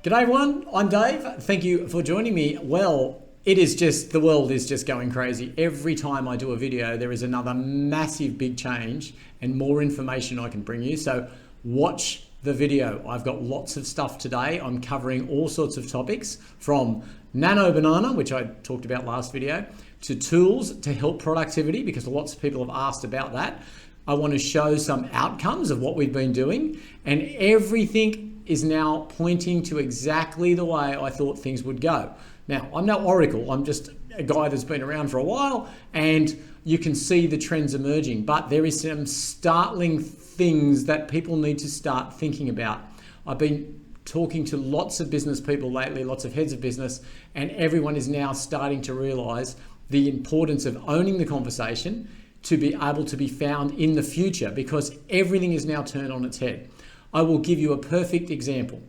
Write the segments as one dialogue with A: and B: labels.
A: G'day everyone, I'm Dave. Thank you for joining me. Well, the world is just going crazy. Every time I do a video, there is another massive big change and more information I can bring you. So watch the video. I've got lots of stuff today. I'm covering all sorts of topics from Nano Banana, which I talked about last video, to tools to help productivity, because lots of people have asked about that. I want to show some outcomes of what we've been doing, and everything is now pointing to exactly the way I thought things would go. Now, I'm no oracle. I'm just a guy that's been around for a while, and you can see the trends emerging, but there is some startling things that people need to start thinking about. I've been talking to lots of business people lately, lots of heads of business, and everyone is now starting to realize the importance of owning the conversation to be able to be found in the future, because everything is now turned on its head. I will give you a perfect example.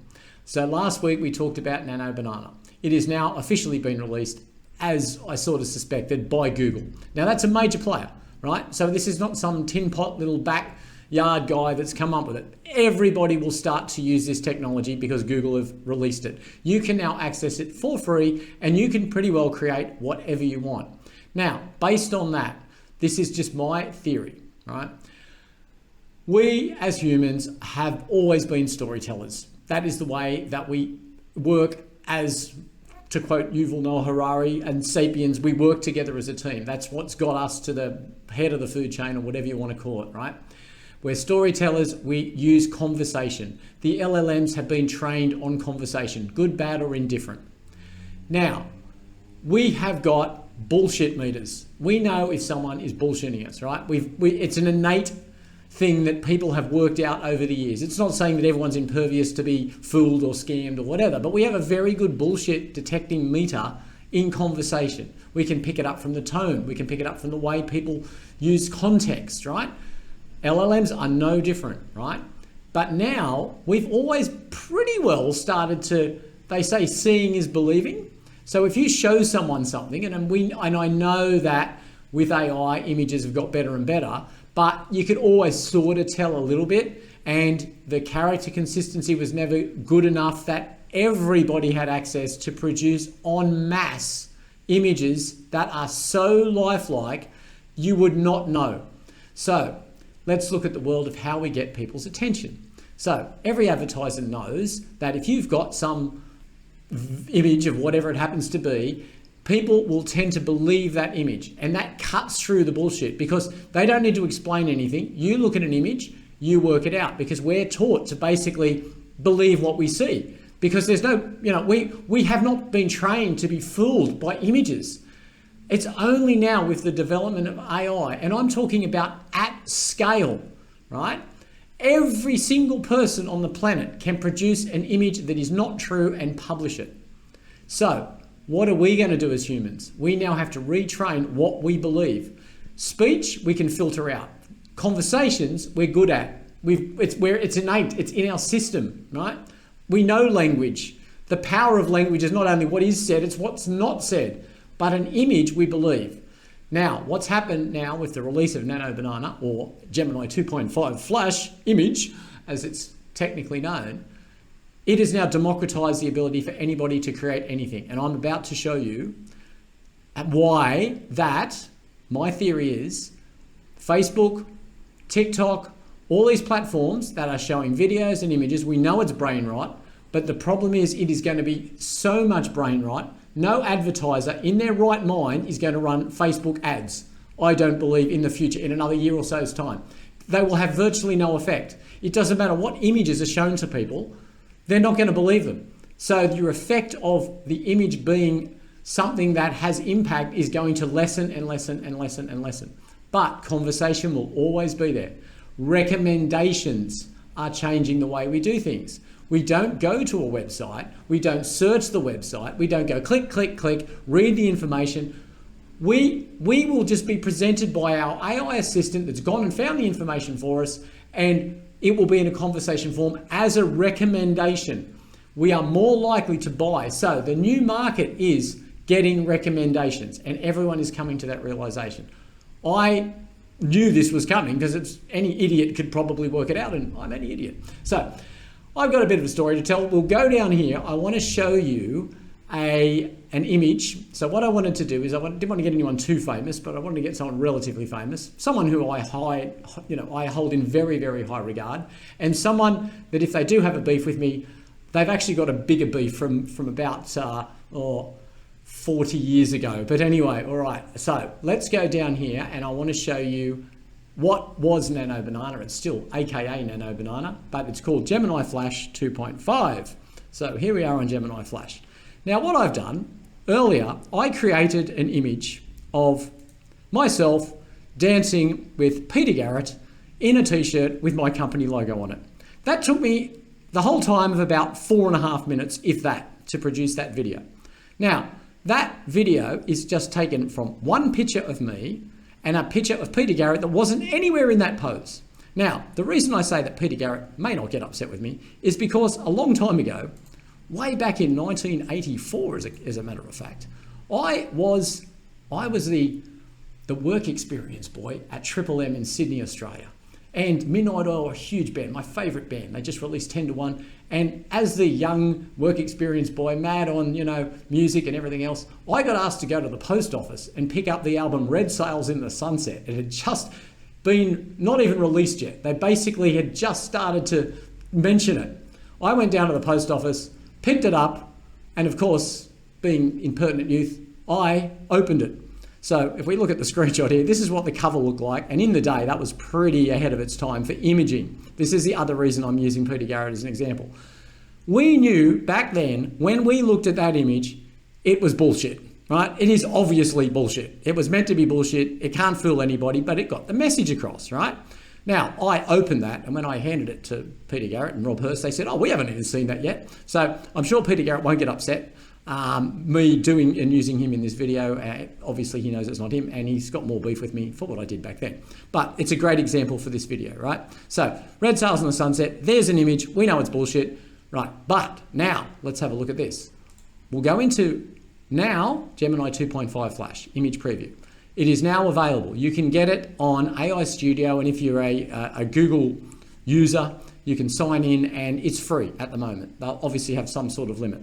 A: So last week we talked about Nano Banana. It is now officially been released, as I sort of suspected, by Google. Now that's a major player, right? So this is not some tin pot little backyard guy that's come up with it. Everybody will start to use this technology because Google have released it. You can now access it for free, and you can pretty well create whatever you want. Now, based on that, this is just my theory, right? We as humans have always been storytellers. That is the way that we work, as to quote Yuval Noah Harari and Sapiens, we work together as a team. That's what's got us to the head of the food chain, or whatever you want to call it, right? We're storytellers, we use conversation. The LLMs have been trained on conversation, good, bad, or indifferent. Now, we have got bullshit meters. We know if someone is bullshitting us, right? It's an innate thing that people have worked out over the years. It's not saying that everyone's impervious to be fooled or scammed or whatever, but we have a very good bullshit detecting meter in conversation. We can pick it up from the tone. We can pick it up from the way people use context, right? LLMs are no different, right? But now we've always pretty well started to, they say seeing is believing. So if you show someone something, and I know that with AI, images have got better and better, but you could always sort of tell a little bit, and the character consistency was never good enough that everybody had access to produce en masse images that are so lifelike you would not know. So let's look at the world of how we get people's attention. So every advertiser knows that if you've got some image of whatever it happens to be, people will tend to believe that image, and that cuts through the bullshit, because they don't need to explain anything. You look at an image, you work it out, because we're taught to basically believe what we see, because there's no, we have not been trained to be fooled by images. It's only now with the development of AI, and I'm talking about at scale, right? Every single person on the planet can produce an image that is not true and publish it. So what are we going to do as humans? We now have to retrain what we believe. Speech, we can filter out. Conversations, we're good at. It's innate, it's in our system, right? We know language. The power of language is not only what is said, it's what's not said. But an image, we believe. Now, what's happened now with the release of Nano Banana, or Gemini 2.5 Flash image, as it's technically known, it has now democratized the ability for anybody to create anything. And I'm about to show you why that, my theory is, Facebook, TikTok, all these platforms that are showing videos and images, we know it's brain rot, but the problem is it is going to be so much brain rot. No advertiser in their right mind is going to run Facebook ads, I don't believe, in the future, in another year or so's time. They will have virtually no effect. It doesn't matter what images are shown to people, they're not going to believe them. So your effect of the image being something that has impact is going to lessen and lessen and lessen and lessen. But conversation will always be there. Recommendations are changing the way we do things. We don't go to a website, we don't search the website, we don't go click, click, click, read the information. We will just be presented by our AI assistant that's gone and found the information for us, and it will be in a conversation form as a recommendation. We are more likely to buy. So the new market is getting recommendations, and everyone is coming to that realization. I knew this was coming because any idiot could probably work it out, and I'm any idiot. So I've got a bit of a story to tell. We'll go down here. I want to show you an image. So what I wanted to do is didn't want to get anyone too famous, but I wanted to get someone relatively famous, someone who I hold in very, very high regard, and someone that if they do have a beef with me, they've actually got a bigger beef from about 40 years ago. But anyway, all right. So let's go down here, and I want to show you what was Nano Banana. It's still AKA Nano Banana, but it's called Gemini Flash 2.5. So here we are on Gemini Flash. Now what I've done, earlier I created an image of myself dancing with Peter Garrett in a t-shirt with my company logo on it. That took me the whole time of about 4.5 minutes, if that, to produce that video. Now, that video is just taken from one picture of me and a picture of Peter Garrett that wasn't anywhere in that pose. Now, the reason I say that Peter Garrett may not get upset with me is because a long time ago, way back in 1984, as a matter of fact, I was the work experience boy at Triple M in Sydney, Australia. And Midnight Oil are a huge band, my favourite band. They just released 10 to 1. And as the young work experience boy, mad on, music and everything else, I got asked to go to the post office and pick up the album Red Sails in the Sunset. It had just been not even released yet. They basically had just started to mention it. I went down to the post office, picked it up, and of course, being impertinent youth, I opened it. So if we look at the screenshot here, this is what the cover looked like. And in the day, that was pretty ahead of its time for imaging. This is the other reason I'm using Peter Garrett as an example. We knew back then, when we looked at that image, it was bullshit, right? It is obviously bullshit. It was meant to be bullshit. It can't fool anybody, but it got the message across, right? Now, I opened that, and when I handed it to Peter Garrett and Rob Hurst, they said, oh, we haven't even seen that yet. So I'm sure Peter Garrett won't get upset. Me doing and using him in this video, obviously he knows it's not him, and he's got more beef with me for what I did back then. But it's a great example for this video, right? So, Red Sails in the Sunset, there's an image, we know it's bullshit, right? But now, let's have a look at this. We'll go into now Gemini 2.5 Flash, image preview. It is now available. You can get it on AI Studio, and if you're a Google user, you can sign in, and it's free at the moment. They'll obviously have some sort of limit.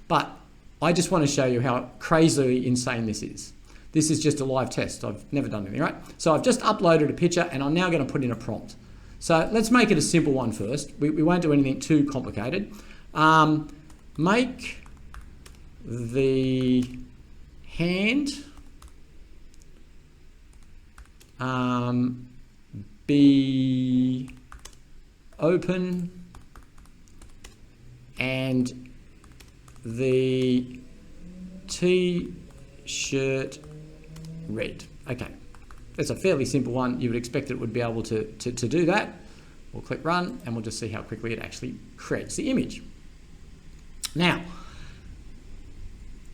A: But I just want to show you how crazily insane this is. This is just a live test. I've never done anything, right? So I've just uploaded a picture, and I'm now going to put in a prompt. So let's make it a simple one first. We won't do anything too complicated. Make the hand be open and the t-shirt red. Okay, that's a fairly simple one. You would expect it would be able to do that. We'll click run, and we'll just see how quickly it actually creates the image. Now,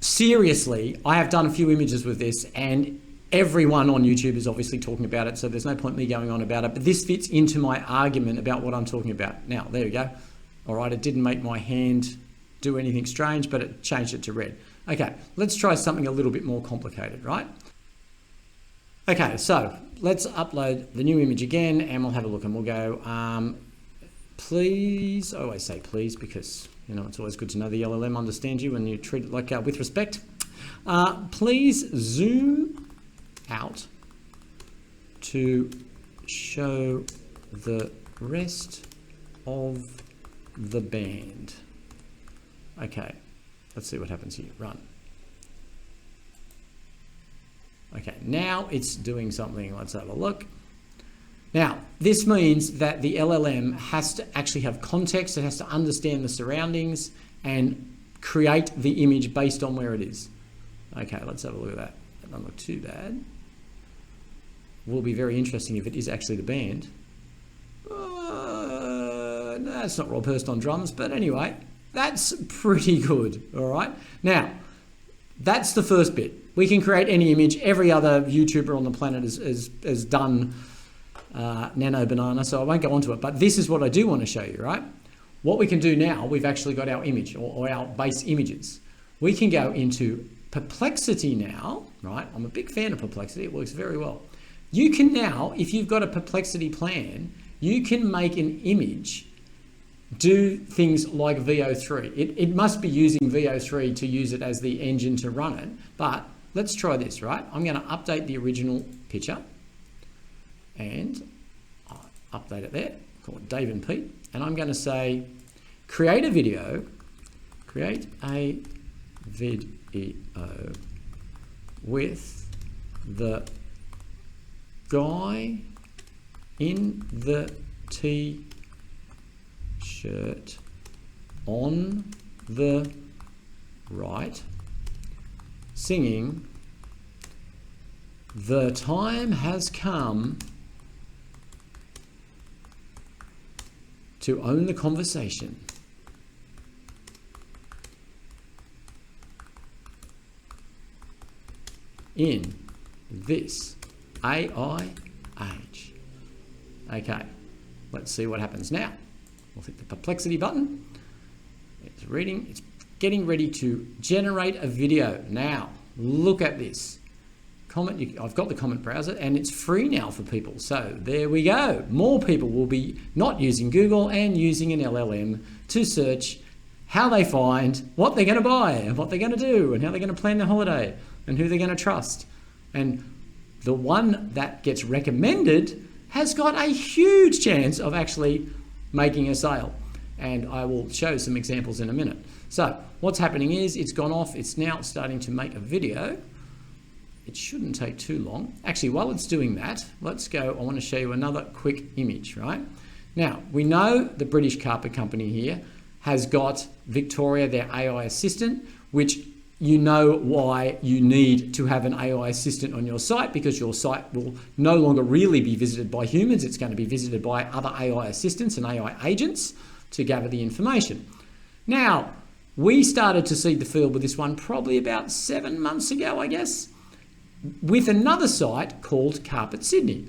A: seriously, I have done a few images with this, and everyone on YouTube is obviously talking about it, so there's no point me going on about it, but this fits into my argument about what I'm talking about. Now, there we go. All right, it didn't make my hand do anything strange, but it changed it to red. Okay, let's try something a little bit more complicated, right? Okay, so let's upload the new image again, and we'll have a look, and we'll go, please, I always say please because, it's always good to know the LLM understands you when you treat it like with respect. Please zoom out to show the rest of the band. Okay, let's see what happens here. Run. Okay, now it's doing something. Let's have a look. Now, this means that the LLM has to actually have context. It has to understand the surroundings and create the image based on where it is. Okay, let's have a look at that. That doesn't look too bad. Will be very interesting if it is actually the band. No, it's not Rob Hurst on drums, but anyway, that's pretty good, all right? Now, that's the first bit. We can create any image. Every other YouTuber on the planet has done Nano Banana, so I won't go onto it, but this is what I do want to show you, right? What we can do now, we've actually got our image or our base images. We can go into Perplexity now, right? I'm a big fan of Perplexity. It works very well. You can now, if you've got a Perplexity plan, you can make an image do things like VO3. It must be using VO3 to use it as the engine to run it, but let's try this, right? I'm going to update the original picture and I'll update it there, call it Dave and Pete, and I'm going to say, create a video with the guy in the t-shirt on the right singing, "The time has come to own the conversation." In this AI age. Okay, let's see what happens now. We'll hit the perplexity button. It's reading, it's getting ready to generate a video. Now, look at this. I've got the comment browser and it's free now for people. So there we go. More people will be not using Google and using an LLM to search how they find what they're going to buy and what they're going to do and how they're going to plan their holiday and who they're going to trust. And the one that gets recommended has got a huge chance of actually making a sale. And I will show some examples in a minute. So what's happening is it's gone off. It's now starting to make a video. It shouldn't take too long. Actually, while it's doing that, let's go. I want to show you another quick image, right? Now, we know the British carpet company here has got Victoria, their AI assistant, which you know why you need to have an AI assistant on your site, because your site will no longer really be visited by humans. It's going to be visited by other AI assistants and AI agents to gather the information. Now, we started to see the field with this one probably about 7 months ago, I guess, with another site called Carpet Sydney.